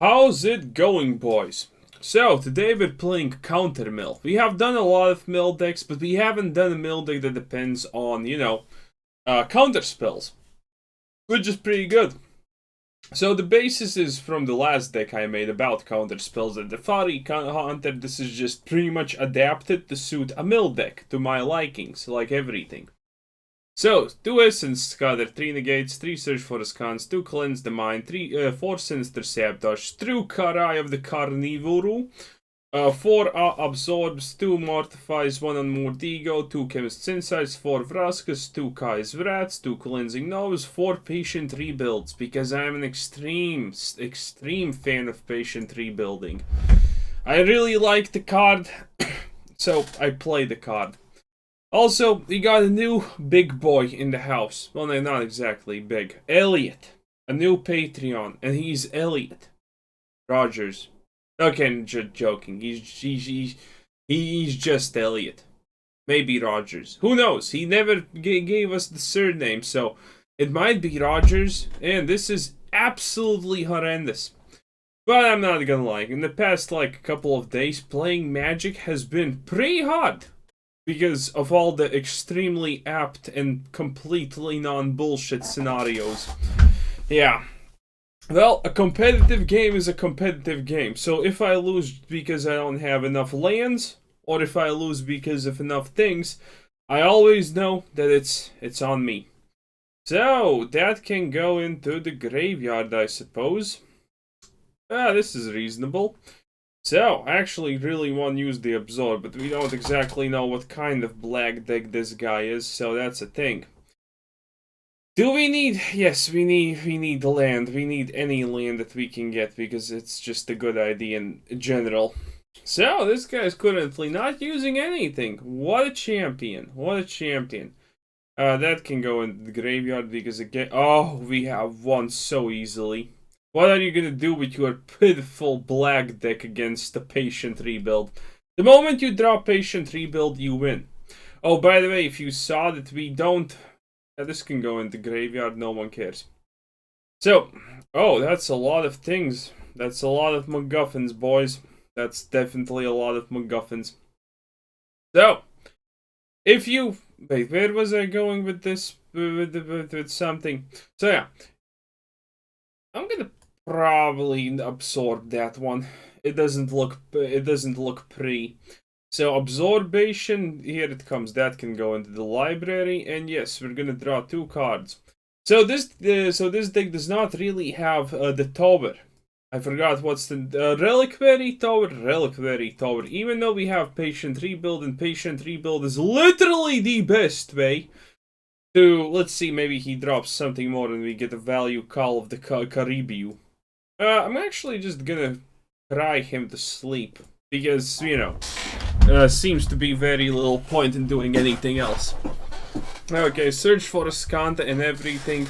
How's it going, boys? So, today we're playing Counter Mill. We have done a lot of mill decks, but we haven't done a mill deck that depends on, counter spells, which is pretty good. So, the basis is from the last deck I made about counter spells at the Fari Hunter. This is just pretty much adapted to suit a mill deck, to my likings, like everything. So, 2 Essence Scatter, 3 Negates, 3 Search for Azcanta, 2 Cleanse the Mind, 4 Sinister Sabotage, 2 Karai of the Carnarium, 4 Absorbs, 2 Mortifies, 1 Unmoored Ego, 2 Chemist's Insights, 4 Vraskas, 2 Kai's Wraths, 2 Cleansing Novas, 4 Patient Rebuilds, because I'm an extreme fan of Patient Rebuilding. I really like the card, so I play the card. Also, we got a new big boy in the house. Well, no, not exactly big. Elliot. A new Patreon. And he's Elliot Rogers. Okay, just joking. He's just Elliot. Maybe Rogers. Who knows? He never gave us the surname, so it might be Rogers. And this is absolutely horrendous. But I'm not gonna lie. In the past, couple of days, playing Magic has been pretty hard. Because of all the extremely apt and completely non-bullshit scenarios. Yeah. Well, a competitive game is a competitive game. So if I lose because I don't have enough lands, or if I lose because of enough things, I always know that it's on me. So, that can go into the graveyard, I suppose. This is reasonable. So, I actually really want to use the Absorb, but we don't exactly know what kind of black deck this guy is, so that's a thing. Do we need... Yes, we need land. We need any land that we can get, because it's just a good idea in general. So, this guy's currently not using anything. What a champion. What a champion. That can go in the graveyard, because again... Oh, we have won so easily. What are you gonna do with your pitiful black deck against the Patient Rebuild? The moment you draw Patient Rebuild, you win. Oh, by the way, if you saw that we don't... this can go in the graveyard, no one cares. So, oh, that's a lot of things. That's a lot of MacGuffins, boys. That's definitely a lot of MacGuffins. So, if you... Wait, where was I going with this? With something. So, yeah. I'm gonna probably absorb that one. It doesn't look pretty. So absorption, here it comes. That can go into the library, and yes, we're gonna draw 2 cards. So this deck does not really have the tower. I forgot what's the reliquary tower. Even though we have Patient Rebuild, and Patient Rebuild is literally the best way to, let's see, maybe he drops something more and we get a value call of the Caribbean. I'm actually just gonna cry him to sleep, because, seems to be very little point in doing anything else. Okay, search for Azcanta and everything.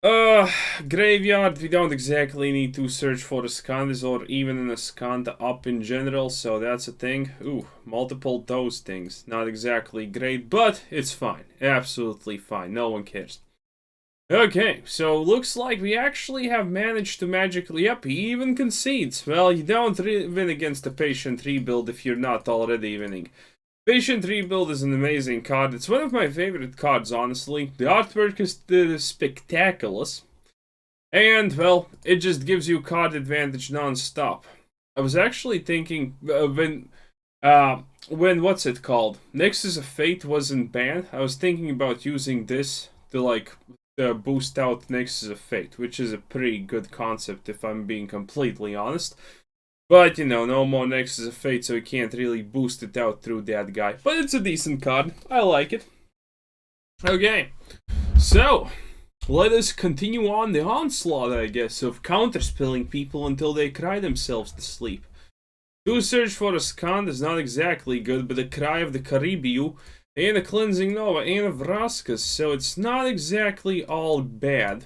Graveyard, we don't exactly need to search for Azcantas or even an Azcanta up in general, so that's a thing. Ooh, multiple those things. Not exactly great, but it's fine. Absolutely fine. No one cares. Okay, so looks like we actually have managed to magically... Yep, he even concedes. Well, you don't win against a Patient Rebuild if you're not already winning. Patient Rebuild is an amazing card. It's one of my favorite cards, honestly. The artwork is spectacular. And, well, it just gives you card advantage non-stop. I was actually thinking, when what's it called? Nexus of Fate wasn't banned. I was thinking about using this to, boost out Nexus of Fate, which is a pretty good concept if I'm being completely honest. But, no more Nexus of Fate, so we can't really boost it out through that guy. But it's a decent card. I like it. Okay. So, let us continue on the onslaught, I guess, of counterspelling people until they cry themselves to sleep. 2 Search for Azcanta is not exactly good, but a Cry of the Caribbean, and a Cleansing Nova, and a Vraska, so it's not exactly all bad.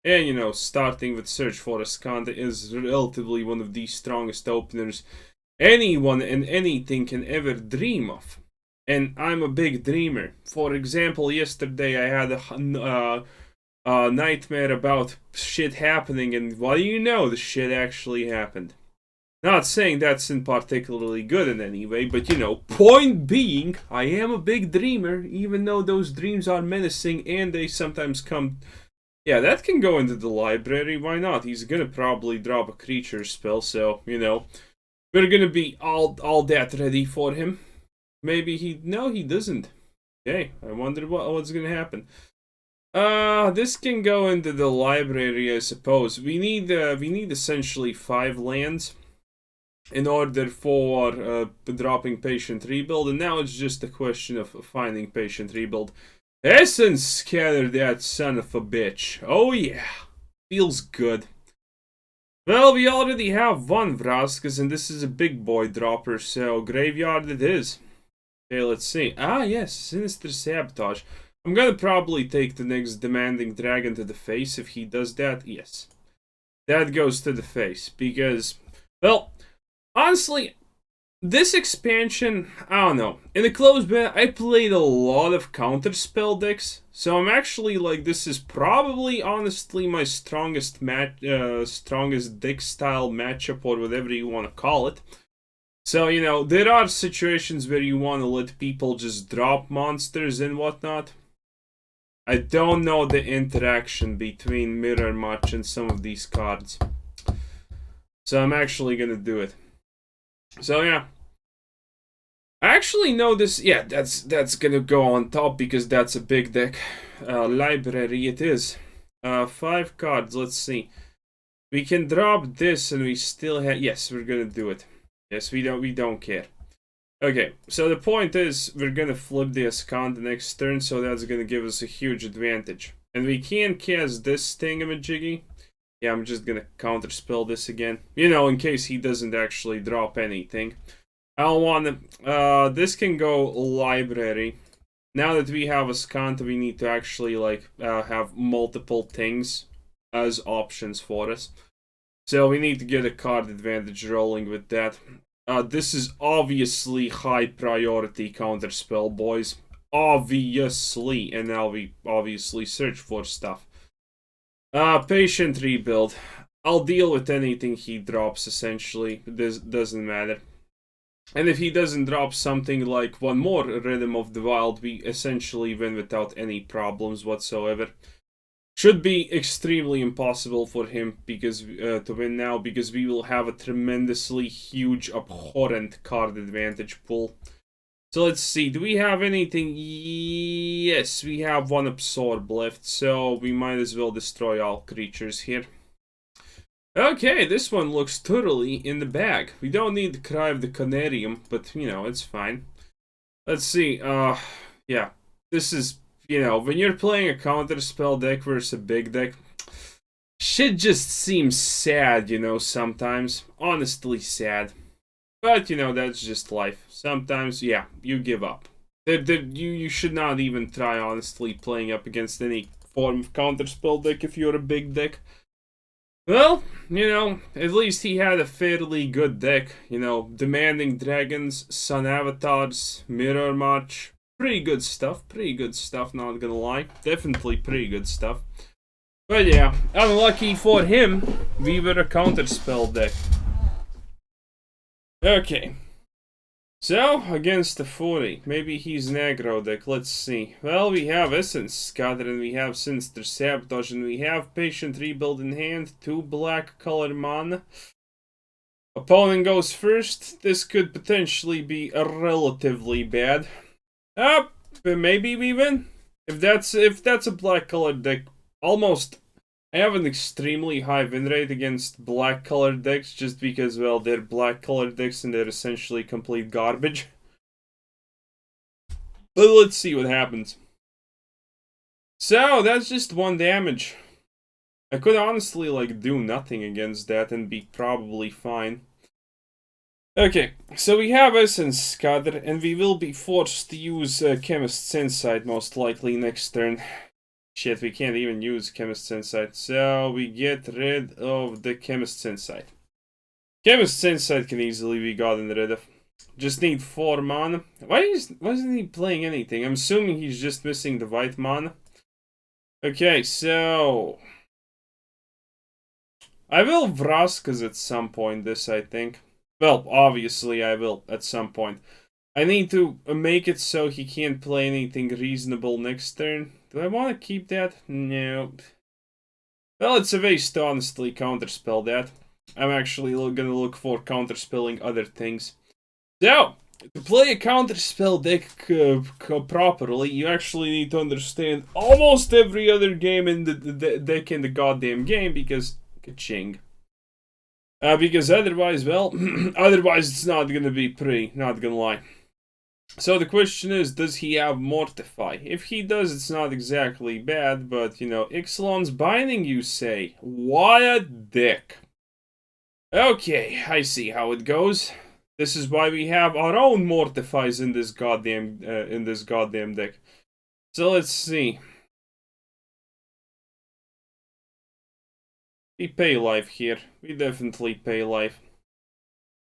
And, starting with Search for Azcanta is relatively one of the strongest openers anyone and anything can ever dream of. And I'm a big dreamer. For example, yesterday I had nightmare about shit happening, and what do you know, the shit actually happened. Not saying that's in particularly good in any way, but you know, point being, I am a big dreamer, even though those dreams are menacing and they sometimes come... Yeah, that can go into the library, why not? He's gonna probably drop a creature spell, so, you know, we're gonna be all that ready for him. Maybe he... No, he doesn't. Okay, I wonder what's gonna happen. This can go into the library, I suppose. We need essentially 5 lands in order for dropping Patient Rebuild, and now it's just a question of finding Patient Rebuild. Essence Scatter, that son of a bitch. Oh yeah, feels good. Well, we already have 1 Vraskas, and this is a big boy dropper, so graveyard it is. Okay, let's see. Ah, yes, Sinister Sabotage. I'm gonna probably take the next Demanding Dragon to the face if he does that. Yes. That goes to the face, because, well, honestly, this expansion, I don't know. In the closed beta, I played a lot of counterspell decks, so I'm actually like, this is probably honestly my strongest strongest deck style matchup, or whatever you want to call it. So, you know, there are situations where you want to let people just drop monsters and whatnot. I don't know the interaction between Mirror Match and some of these cards, so I'm actually gonna do it. So yeah, I actually know this. Yeah, that's gonna go on top because that's a big deck. Library it is. 5 cards. Let's see. We can drop this, and we still have. Yes, we're gonna do it. Yes, we don't care. Okay, so the point is we're gonna flip the Azcanta next turn, so that's gonna give us a huge advantage. And we can cast this thingamajiggy. Yeah, I'm just gonna counterspell this again. You know, in case he doesn't actually drop anything. I don't wanna... this can go library. Now that we have Azcanta, we need to actually, like, have multiple things as options for us. So we need to get a card advantage rolling with that. This is obviously high priority counterspell, boys. Obviously. And now we obviously search for stuff. Patient Rebuild. I'll deal with anything he drops, essentially. This doesn't matter. And if he doesn't drop something like 1 more Rhythm of the Wild, we essentially win without any problems whatsoever. Should be extremely impossible for him because to win now, because we will have a tremendously huge, abhorrent card advantage pool. So let's see, do we have anything? Yes, we have 1 Absorb left, so we might as well destroy all creatures here. Okay, this one looks totally in the bag. We don't need the Cry of the Carnarium, but, you know, it's fine. Let's see, yeah, this is... You know, when you're playing a counterspell deck versus a big deck, shit just seems sad, you know, sometimes. Honestly sad. But, you know, that's just life. Sometimes, yeah, you give up. You should not even try, honestly, playing up against any form of counterspell deck if you're a big deck. Well, you know, at least he had a fairly good deck. You know, Demanding Dragons, Sun Avatars, Mirror Match. Pretty good stuff, not gonna lie. Definitely pretty good stuff. But yeah, unlucky for him, we were a counterspell deck. Okay. So, against the 40. Maybe he's an aggro deck, let's see. Well, we have Essence Scatter, and we have Sinister Sabotage, and we have Patient Rebuild in hand. 2 black color mana. Opponent goes first. This could potentially be relatively bad. Maybe we win. If that's a black colored deck, almost I have an extremely high win rate against black colored decks just because, well, they're black colored decks and they're essentially complete garbage. But let's see what happens. So that's just 1 damage. I could honestly like do nothing against that and be probably fine. Okay, so we have Essence Scatter, and we will be forced to use Chemist's Insight most likely next turn. Shit, we can't even use Chemist's Insight, so we get rid of the Chemist's Insight. Chemist's Insight can easily be gotten rid of. Just need 4 mana. Why isn't he playing anything? I'm assuming he's just missing the white mana. Okay, so I will Vraskas at some point, this I think. Well, obviously I will at some point. I need to make it so he can't play anything reasonable next turn. Do I want to keep that? No. Well, it's a waste to honestly counterspell that. I'm actually gonna look for counterspelling other things. So, to play a counterspell deck properly, you actually need to understand almost every other game in the deck in the goddamn game, because ka-ching. Because otherwise, well, otherwise it's not gonna be pretty, not gonna lie. So the question is, does he have Mortify? If he does, it's not exactly bad, but, you know, Ixalan's Binding, you say? What a dick. Okay, I see how it goes. This is why we have our own Mortifies in this goddamn deck. So let's see. We pay life here. We definitely pay life.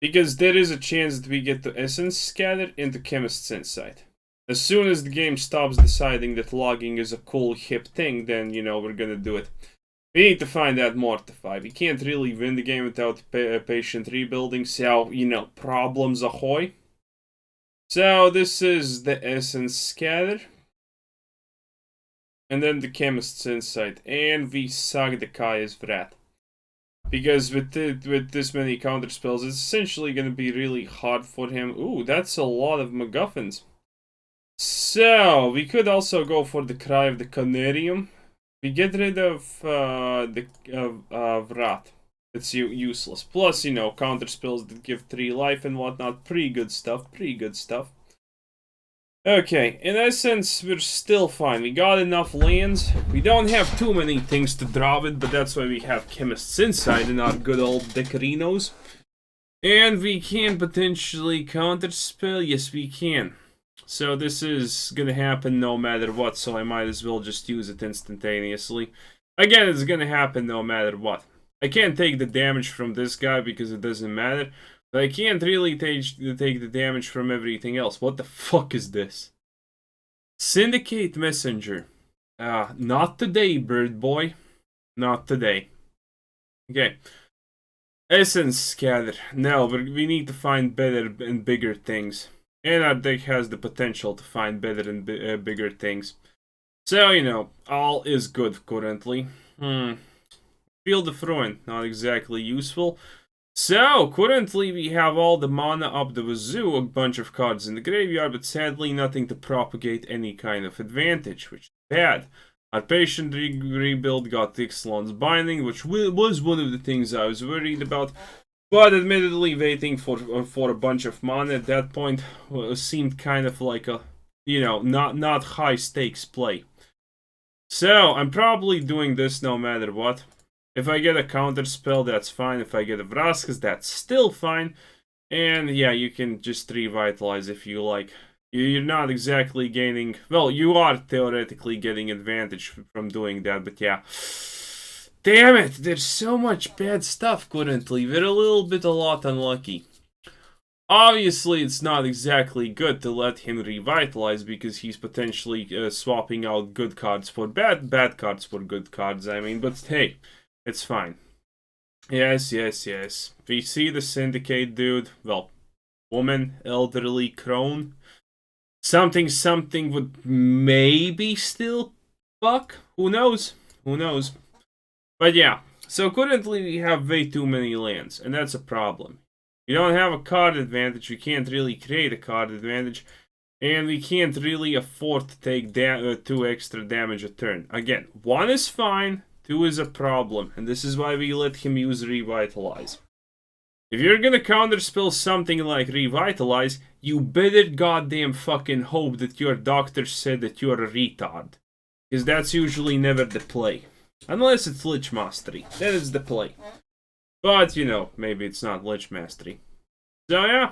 Because there is a chance that we get to Essence Scatter into Chemist's Insight. As soon as the game stops deciding that logging is a cool, hip thing, then, you know, we're gonna do it. We need to find that Mortify. We can't really win the game without patient rebuilding, so, you know, problems ahoy. So, this is the Essence Scatter. And then the Chemist's Insight. And we suck the Kaya's Wrath. Because with this many counterspells, it's essentially going to be really hard for him. Ooh, that's a lot of MacGuffins. So, we could also go for the Cry of the Carnarium. We get rid of the Wrath. It's useless. Plus, you know, counterspells that give 3 life and whatnot. Pretty good stuff, pretty good stuff. Okay, in essence, we're still fine. We got enough lands. We don't have too many things to draw with, but that's why we have Chemist's Insight in our good old Decarinos. And we can potentially counterspell. Yes, we can. So this is gonna happen no matter what, so I might as well just use it instantaneously. Again, it's gonna happen no matter what. I can't take the damage from this guy because it doesn't matter. But I can't really take the damage from everything else. What the fuck is this? Syndicate Messenger. Not today, bird boy. Not today. Okay. Essence Scatter. No, but we need to find better and bigger things. And our deck has the potential to find better and bigger things. So, you know, all is good currently. Field of Ruin. Not exactly useful. So, currently we have all the mana up the wazoo, a bunch of cards in the graveyard, but sadly nothing to propagate any kind of advantage, which is bad. Our patient rebuild got Ixalan's Binding, which was one of the things I was worried about, but admittedly waiting for a bunch of mana at that point seemed kind of like a, you know, not high stakes play. So, I'm probably doing this no matter what. If I get a counter spell, that's fine. If I get a Vraskas, that's still fine. And yeah, you can just revitalize if you like. You're not exactly gaining... Well, you are theoretically getting advantage from doing that, but yeah. Damn it, there's so much bad stuff currently. We're a lot unlucky. Obviously, it's not exactly good to let him revitalize because he's potentially swapping out good cards for bad cards for good cards, I mean, but hey... It's fine. Yes. We see the Syndicate dude. Well, woman, elderly, crone. Something would maybe still fuck. Who knows? But yeah. So currently we have way too many lands, and that's a problem. We don't have a card advantage. We can't really create a card advantage. And we can't really afford to take 2 extra damage a turn. Again, 1 is fine. 2 is a problem, and this is why we let him use Revitalize. If you're gonna counterspell something like Revitalize, you better goddamn fucking hope that your doctor said that you're a retard. Because that's usually never the play. Unless it's Lich Mastery. That is the play. But, you know, maybe it's not Lich Mastery. So, yeah.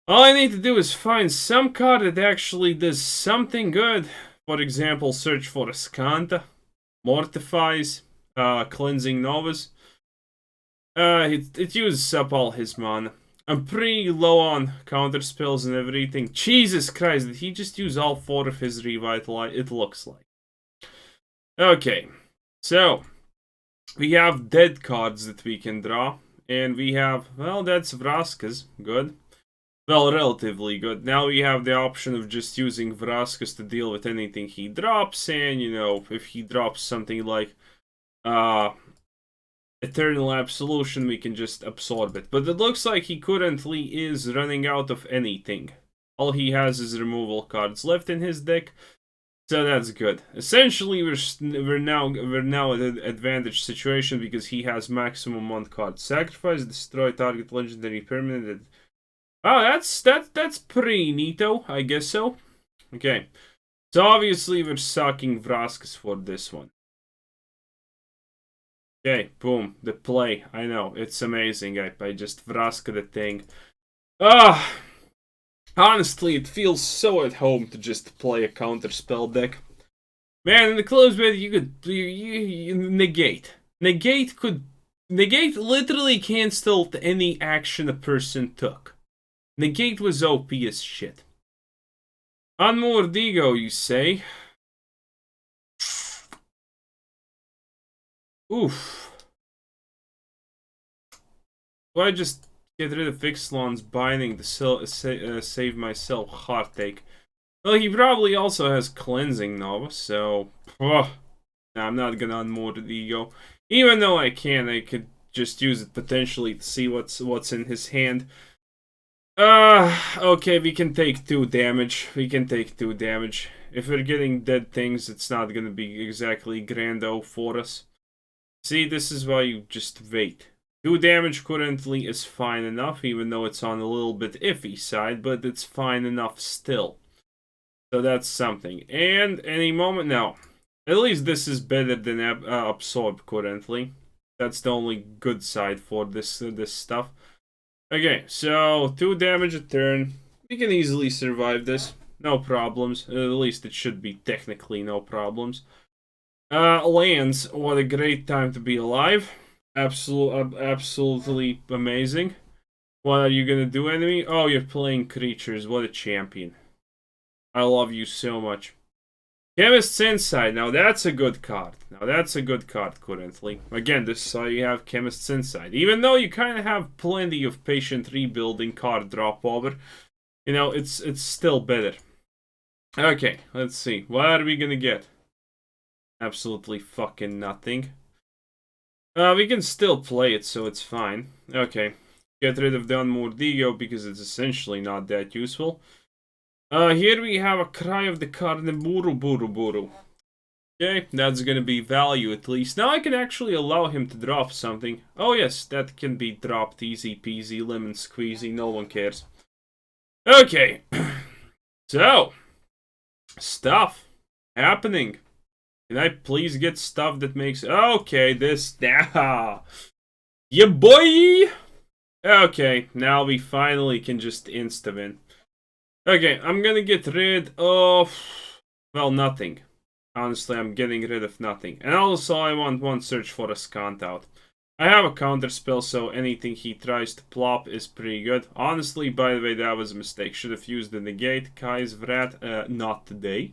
All I need to do is find some card that actually does something good. For example, search for Azcanta. Mortifies, Cleansing Novas. It uses up all his mana. I'm pretty low on counterspells and everything. Jesus Christ, did he just use all 4 of his Revitalize? It looks like. Okay, so we have dead cards that we can draw, and we have, well, that's Vraska's, good. Well, relatively good. Now we have the option of just using Vraskas to deal with anything he drops, and, you know, if he drops something like, Eternal Absolution, we can just absorb it. But it looks like he currently is running out of anything. All he has is removal cards left in his deck, so that's good. Essentially, we're now at an advantage situation because he has maximum 1 card. Sacrifice, destroy target legendary permanent. Oh, that's pretty neato, I guess so. Okay, so obviously we're sucking Vraskas for this one. Okay, boom, the play. I know, it's amazing. I just Vraska the thing. Honestly, it feels so at home to just play a counterspell deck. Man, in the close bed, you could negate. Negate literally canceled any action a person took. Negate was OP as shit. Unmoored Ego, you say? Oof. Do I just get rid of Ixalan's binding to save myself heartache? Well, he probably also has cleansing Nova, so... Nah, I'm not gonna Unmoored Ego. Even though I could just use it potentially to see what's in his hand. Okay, we can take 2 damage. If we're getting dead things, it's not gonna be exactly grando for us. See, this is why you just wait. 2 damage currently is fine enough, even though it's on a little bit iffy side, but it's fine enough still. So that's something. And any moment now. At least this is better than Absorb currently. That's the only good side for this stuff. Okay, so 2 damage a turn. We can easily survive this. No problems. At least it should be technically no problems. Lands, what a great time to be alive. Absolutely amazing. What are you gonna do, enemy? Oh, you're playing creatures. What a champion. I love you so much. Chemist's Insight. Now that's a good card. Currently. Again, this is how you have Chemist's Insight. Even though you kind of have plenty of patient rebuilding card drop over, you know, it's still better. Okay, let's see. What are we gonna get? Absolutely fucking nothing. We can still play it, so it's fine. Okay. Get rid of the Unmoored Ego because it's essentially not that useful. Here we have a Cry of the Carnarium. Okay, that's gonna be value at least. Now I can actually allow him to drop something. Oh yes, that can be dropped easy peasy, lemon squeezy, no one cares. Okay. So, stuff happening. Can I please get stuff that makes... Okay, this... Yeah, boy! Okay, now we finally can just insta-win. Okay, I'm gonna get rid of... Well, nothing. Honestly, I'm getting rid of nothing. And also, I want 1 search for Azcanta out. I have a counterspell, so anything he tries to plop is pretty good. Honestly, by the way, that was a mistake. Should have used the Negate, Kai's Vrat, not today.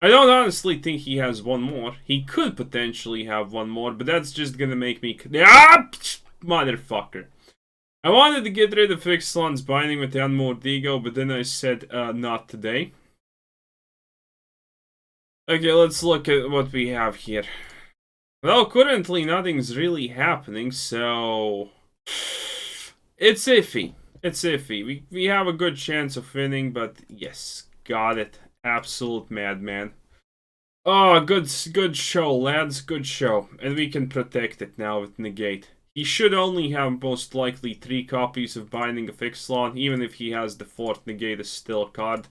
I don't honestly think he has 1 more. He could potentially have 1 more, but that's just gonna make me... Ah! Motherfucker. I wanted to get rid of Ixalan's binding with the Unmoored Ego, but then I said, not today. Okay, let's look at what we have here. Well, currently nothing's really happening, so... It's iffy. We have a good chance of winning, but yes, got it. Absolute madman. Oh, good show, lads. Good show. And we can protect it now with Negate. He should only have most likely 3 copies of Binding of Ixalan, even if he has the 4th Negate as still card.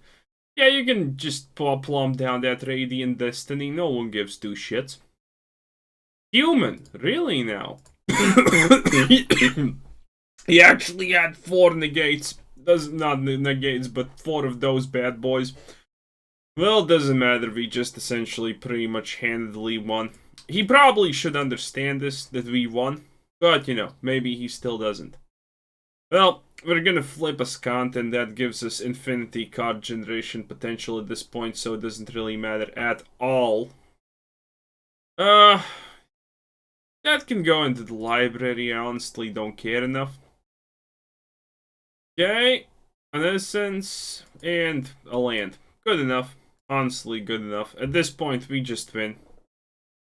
Yeah, you can just plumb down that Radiant Destiny. No one gives 2 shits. Human? Really now? He actually had 4 Negates. Not Negates, but 4 of those bad boys. Well, it doesn't matter, we just essentially pretty much handedly won. He probably should understand this, that we won. But, you know, maybe he still doesn't. Well, we're gonna flip Azcanta, and that gives us infinity card generation potential at this point, so it doesn't really matter at all. Uh, that can go into the library. I honestly don't care enough. Okay, an essence and a land. Good enough. Honestly, good enough. At this point, we just win.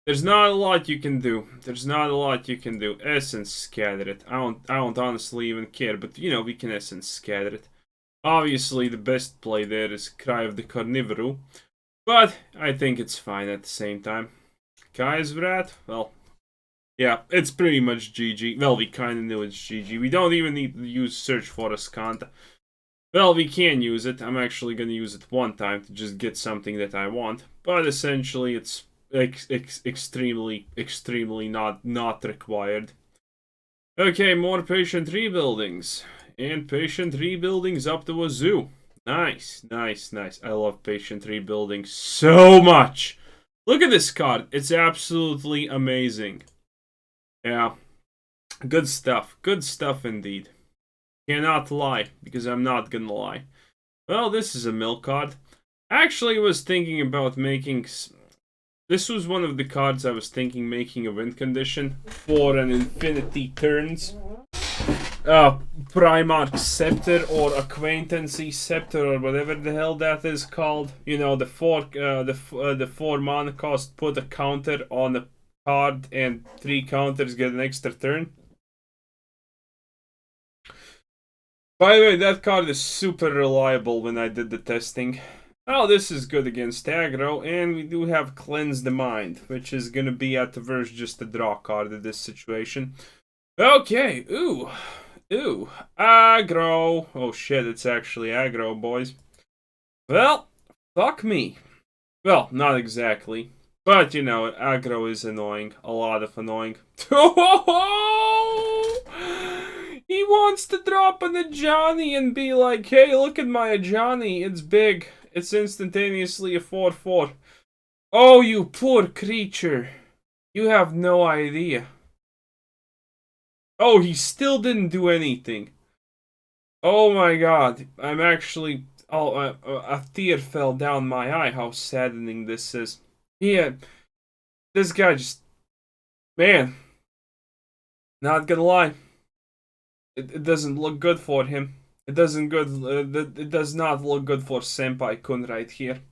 There's not a lot you can do. There's not a lot you can do. Essence scatter it. I don't honestly even care, but you know, we can essence scatter it. Obviously, the best play there is Cry of the Carnivoru, but I think it's fine at the same time. Kai's Wrath? Well, yeah, it's pretty much GG. Well, we kinda knew it's GG. We don't even need to use Search for Azcanta. Well, we can use it. I'm actually gonna use it one time to just get something that I want, but essentially it's extremely not required. Okay, more patient rebuildings. And patient rebuildings up to a zoo. Nice. I love patient rebuilding so much. Look at this card. It's absolutely amazing. Yeah. Good stuff. Good stuff indeed. Cannot lie, because I'm not gonna lie. Well, this is a mill card. I actually was thinking about making... This was one of the cards I was thinking making a win condition for an infinity turns. Primarch Scepter or Acquaintancy Scepter or whatever the hell that is called. You know, the 4 mana cost, put a counter on a card and 3 counters get an extra turn. By the way, that card is super reliable when I did the testing. Oh, this is good against aggro, and we do have Cleanse the Mind, which is gonna be at the worst just a draw card in this situation. Okay, ooh, aggro. Oh shit, it's actually aggro, boys. Well, fuck me. Well, not exactly, but you know, aggro is annoying, a lot of annoying. He wants to drop an Ajani and be like, hey, look at my Ajani, it's big. It's instantaneously a 4/4. Oh, you poor creature. You have no idea. Oh, he still didn't do anything. Oh my god. I'm actually... Oh, a tear fell down my eye. How saddening this is. Yeah. This guy just... Man. Not gonna lie. It doesn't look good for him. It does not look good for Senpai Kun right here.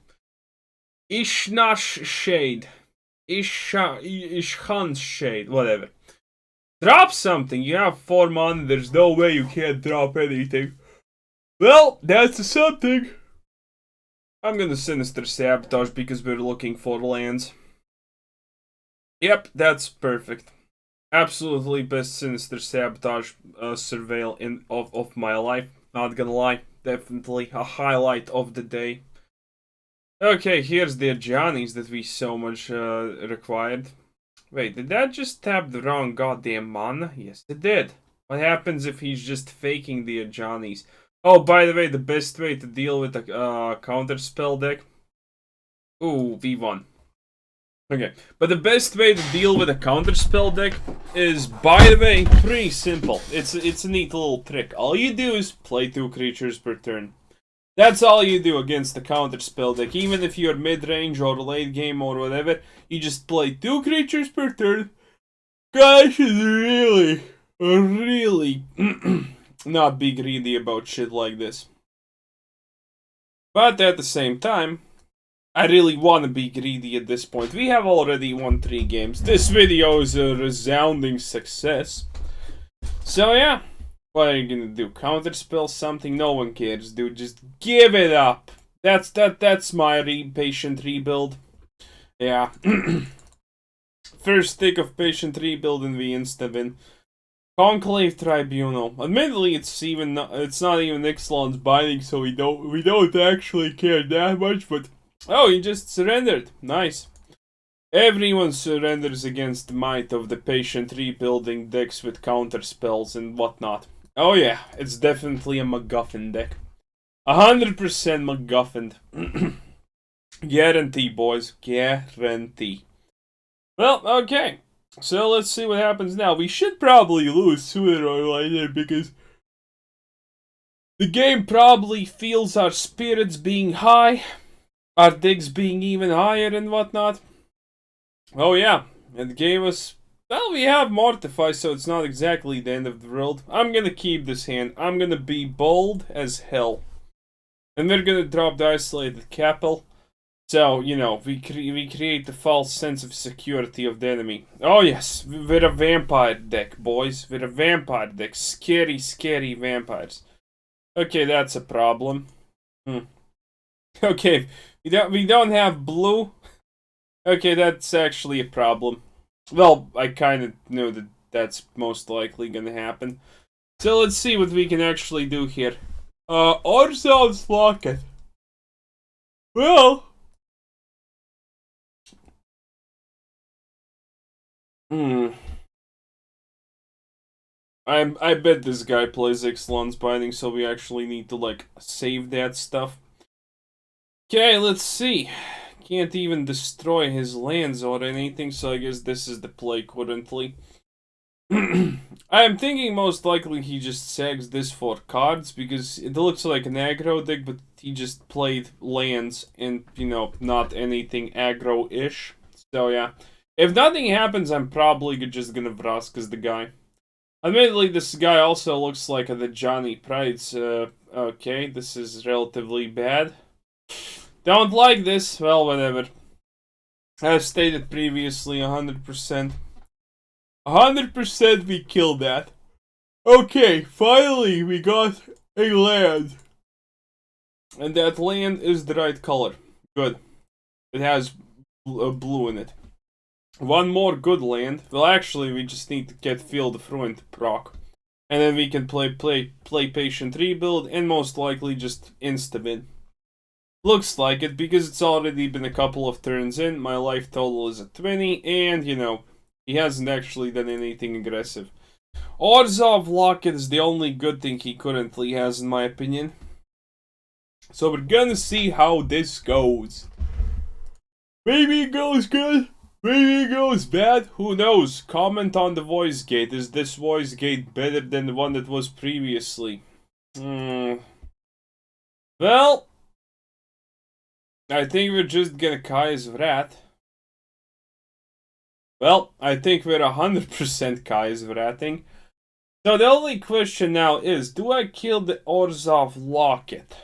Ishnash Shade. Ishhan's Shade. Whatever. Drop something. You have 4 mana. There's no way you can't drop anything. Well, that's a something. I'm gonna Sinister Sabotage because we're looking for lands. Yep, that's perfect. Absolutely best Sinister Sabotage surveil of my life. Not gonna lie, definitely a highlight of the day. Okay, here's the Ajani's that we so much required. Wait, did that just tap the wrong goddamn mana? Yes, it did. What happens if he's just faking the Ajani's? Oh, by the way, the best way to deal with a counterspell deck... Ooh, V1. Okay, but the best way to deal with a counterspell deck is, by the way, pretty simple. It's a neat little trick. All you do is play 2 creatures per turn. That's all you do against the counterspell deck. Even if you're mid-range or late game or whatever, you just play 2 creatures per turn. Guys should really not be greedy about shit like this. But at the same time, I really want to be greedy at this point. We have already won 3 games. This video is a resounding success. So yeah, what are you gonna do? Counterspell something? No one cares, dude. Just give it up. That's my patient rebuild. Yeah. First stick of patient rebuild and we insta-win. Conclave Tribunal. Admittedly, it's not even Ixalan's binding, so we don't actually care that much, but... Oh, he just surrendered. Nice. Everyone surrenders against the might of the patient rebuilding decks with counterspells and whatnot. Oh yeah, it's definitely a MacGuffin deck. 100% MacGuffined. Guarantee, boys. Guarantee. Well, okay. So let's see what happens now. We should probably lose sooner or later because the game probably feels our spirits being high. Our digs being even higher and whatnot. Oh yeah, It gave us... Well, we have Mortify, so it's not exactly the end of the world. I'm gonna keep this hand. I'm gonna be bold as hell. And we're gonna drop the Isolated Capel. So, you know, we create the false sense of security of the enemy. Oh yes, we're a vampire deck, boys. We're a vampire deck. Scary, scary vampires. Okay, that's a problem. Okay, we don't have blue. Okay, that's actually a problem. Well, I kind of knew that that's most likely gonna happen. So let's see what we can actually do here. Ourselves Locket. Well... I bet this guy plays Ixalan's Binding, so we actually need to, like, save that stuff. Okay, let's see. Can't even destroy his lands or anything, so I guess this is the play currently. I'm thinking most likely he just sags this for cards, because it looks like an aggro deck, but he just played lands and, you know, not anything aggro-ish. So, yeah. If nothing happens, I'm probably just gonna Vraska's the guy. Admittedly, this guy also looks like the Johnny Prides. Okay, this is relatively bad. Don't like this. Well, whatever. As stated previously, 100%. 100% we killed that. Okay, finally we got a land. And that land is the right color. Good. It has blue in it. One more good land. Well, actually, we just need to get Field of Ruin to proc. And then we can play Patient Rebuild and most likely just insta-win. Looks like it, because it's already been a couple of turns in. My life total is at 20, and, you know, he hasn't actually done anything aggressive. Orzhov Locket is the only good thing he currently has, in my opinion. So we're gonna see how this goes. Maybe it goes good. Maybe it goes bad. Who knows? Comment on the voice gate. Is this voice gate better than the one that was previously? Well, I think we're just gonna Kai's Vrat. Well, I think we're 100% Kai's Vrating. So the only question now is, do I kill the Orzhov Locket?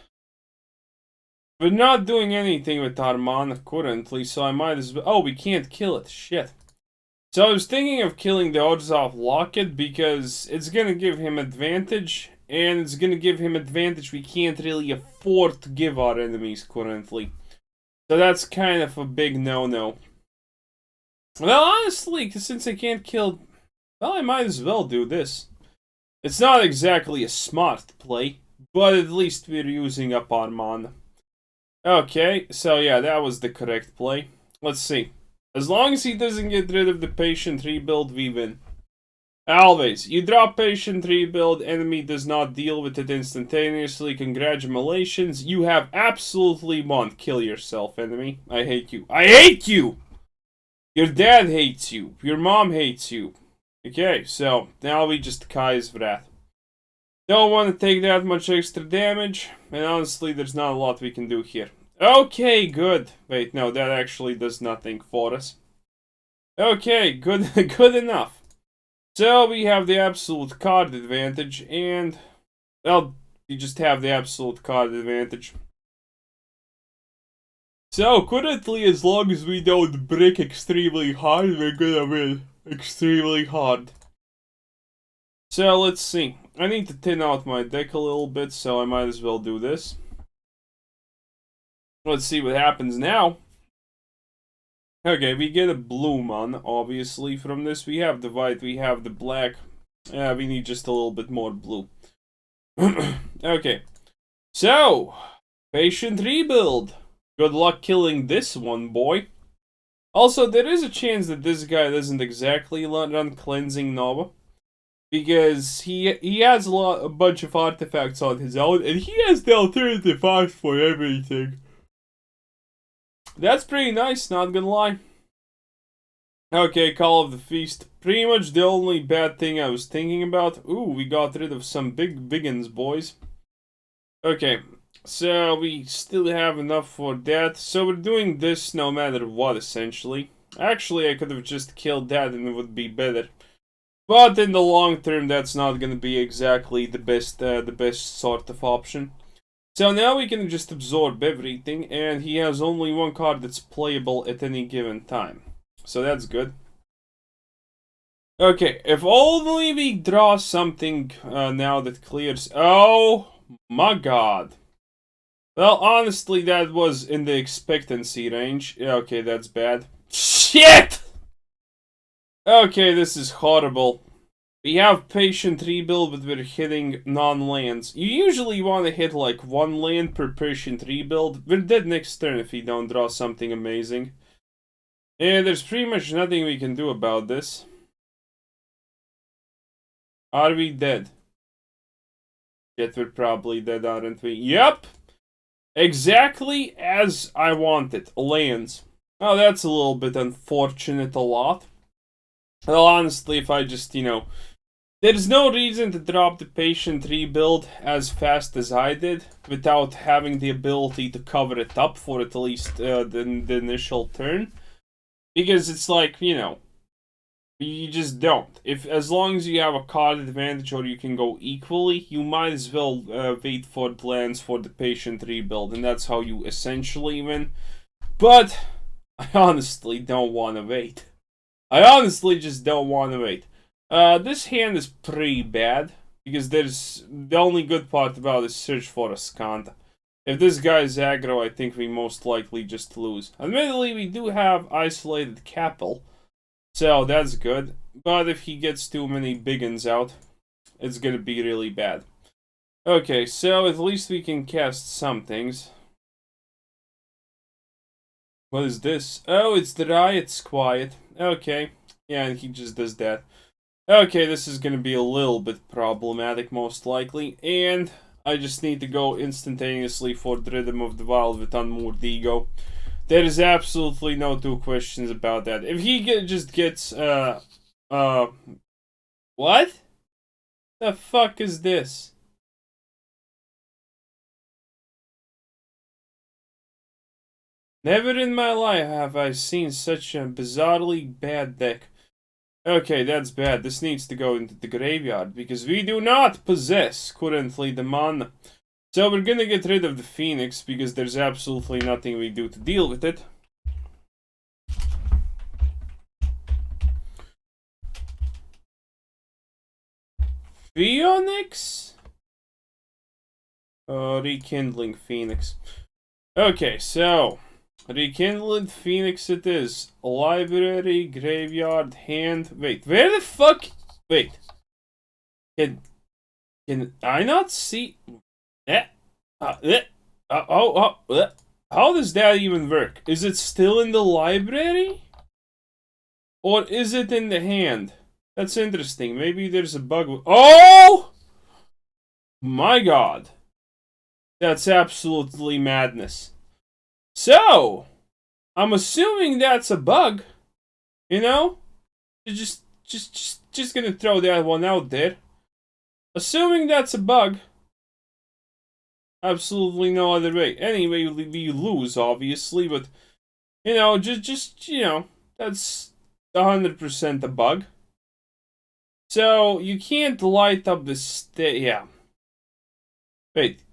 We're not doing anything with Armana currently, so I might as well... Oh, we can't kill it. Shit. So I was thinking of killing the Orzhov Locket because it's gonna give him advantage, and it's gonna give him advantage we can't really afford to give our enemies currently. So that's kind of a big no-no. Well, honestly, since I can't kill... Well, I might as well do this. It's not exactly a smart play, but at least we're using up Armana. Okay, so yeah, that was the correct play. Let's see. As long as he doesn't get rid of the Patient Rebuild, we win. Always. You drop Patient Rebuild, enemy does not deal with it instantaneously. Congratulations. You have absolutely won. Kill yourself, enemy. I hate you. I hate you! Your dad hates you. Your mom hates you. Okay, so now we just Kai's Vrat. Don't want to take that much extra damage, and honestly, there's not a lot we can do here. Okay, good. Wait, no, that actually does nothing for us. Okay, good, good enough. So we have the absolute card advantage, and well, you just have the absolute card advantage. So currently, as long as we don't brick extremely hard, we're gonna win extremely hard. So let's see. I need to thin out my deck a little bit, so I might as well do this. Let's see what happens now. Okay, we get a blue mon, obviously, from this. We have the white, we have the black. Yeah, we need just a little bit more blue. Okay. So, Patient Rebuild. Good luck killing this one, boy. Also, there is a chance that this guy doesn't exactly run Cleansing Nova. Because he has a bunch of artifacts on his own, and he has the alternative art for everything. That's pretty nice, not gonna lie. Okay, Call of the Feast. Pretty much the only bad thing I was thinking about. Ooh, we got rid of some biggins, boys. Okay, so we still have enough for that. So we're doing this no matter what, essentially. Actually, I could have just killed that and it would be better. But in the long term, that's not gonna be exactly the best sort of option. So now we can just absorb everything, and he has only one card that's playable at any given time. So that's good. Okay, if only we draw something now that clears... Oh my god. Well, honestly, that was in the expectancy range. Yeah, okay, that's bad. Shit! Okay, this is horrible. We have Patient Rebuild, but we're hitting non-lands. You usually want to hit like one land per Patient Rebuild. We're dead next turn if we don't draw something amazing. And there's pretty much nothing we can do about this. Are we dead? Yet we're probably dead, aren't we? Yep! Exactly as I wanted. Lands. Oh, that's a little bit unfortunate a lot. Well, honestly, if I just, there's no reason to drop the Patient Rebuild as fast as I did without having the ability to cover it up for at least the initial turn. Because it's like, you just don't. As long as you have a card advantage or you can go equally, you might as well wait for the lands for the Patient Rebuild, and that's how you essentially win. But I honestly don't want to wait. I honestly just don't want to wait. This hand is pretty bad, because the only good part about it is search for Azcanta. If this guy is aggro, I think we most likely just lose. Admittedly, we do have Isolated Capel, so that's good. But if he gets too many big uns out, it's gonna be really bad. Okay, so at least we can cast some things. What is this? Oh, it's the Riot's Quiet. Okay, yeah, and he just does that. Okay, this is gonna be a little bit problematic, most likely, and I just need to go instantaneously for the Rhythm of the Wild with Unmoored Ego. There is absolutely no two questions about that. If he just gets, what? The fuck is this? Never in my life have I seen such a bizarrely bad deck. Okay, that's bad. This needs to go into the graveyard, because we do not possess, currently, the mana. So we're gonna get rid of the Phoenix, because there's absolutely nothing we do to deal with it. Phoenix? Rekindling Phoenix. Okay, so... Rekindled Phoenix it is. Library, graveyard, hand. Wait, where the fuck? Wait. Can I not see? How does that even work? Is it still in the library? Or is it in the hand? That's interesting. Maybe there's a bug. Oh! My god. That's absolutely madness. So, I'm assuming that's a bug, Just gonna throw that one out there. Assuming that's a bug, absolutely no other way. Anyway, we lose, obviously, but, that's 100% a bug. So, you can't light up the yeah. Wait.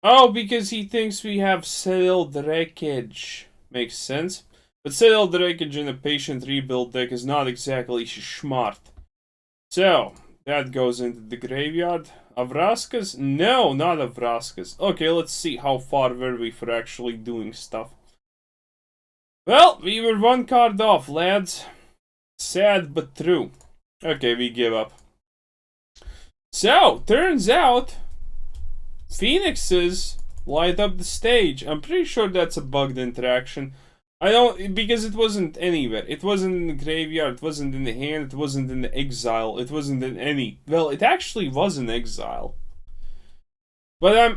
Oh, because he thinks we have Settled Wreckage. Makes sense. But Settled Wreckage in a Patient Rebuild deck is not exactly smart. So, that goes into the graveyard. Vraska's? No, not Vraska's. Okay, let's see how far were we for actually doing stuff. Well, we were one card off, lads. Sad but true. Okay, we give up. So, turns out... Phoenixes light up the stage. I'm pretty sure that's a bugged interaction. Because it wasn't anywhere. It wasn't in the graveyard, it wasn't in the hand, it wasn't in the exile, it wasn't in any. Well, it actually was in exile. But I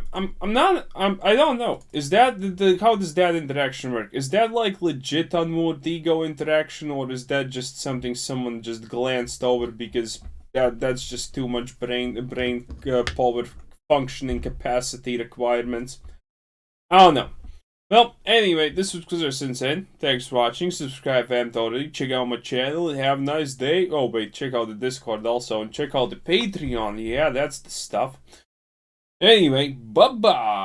don't know. Is that how does that interaction work? Is that like legit Unmoored Ego interaction, or is that just something someone just glanced over because that's just too much brain power functioning capacity requirements? I don't know. Well, anyway, this was Insane. Thanks for watching. Subscribe if you haven't already. Check out my channel. Have a nice day. Oh, wait, check out the Discord also. And check out the Patreon. Yeah, that's the stuff. Anyway, bye-bye.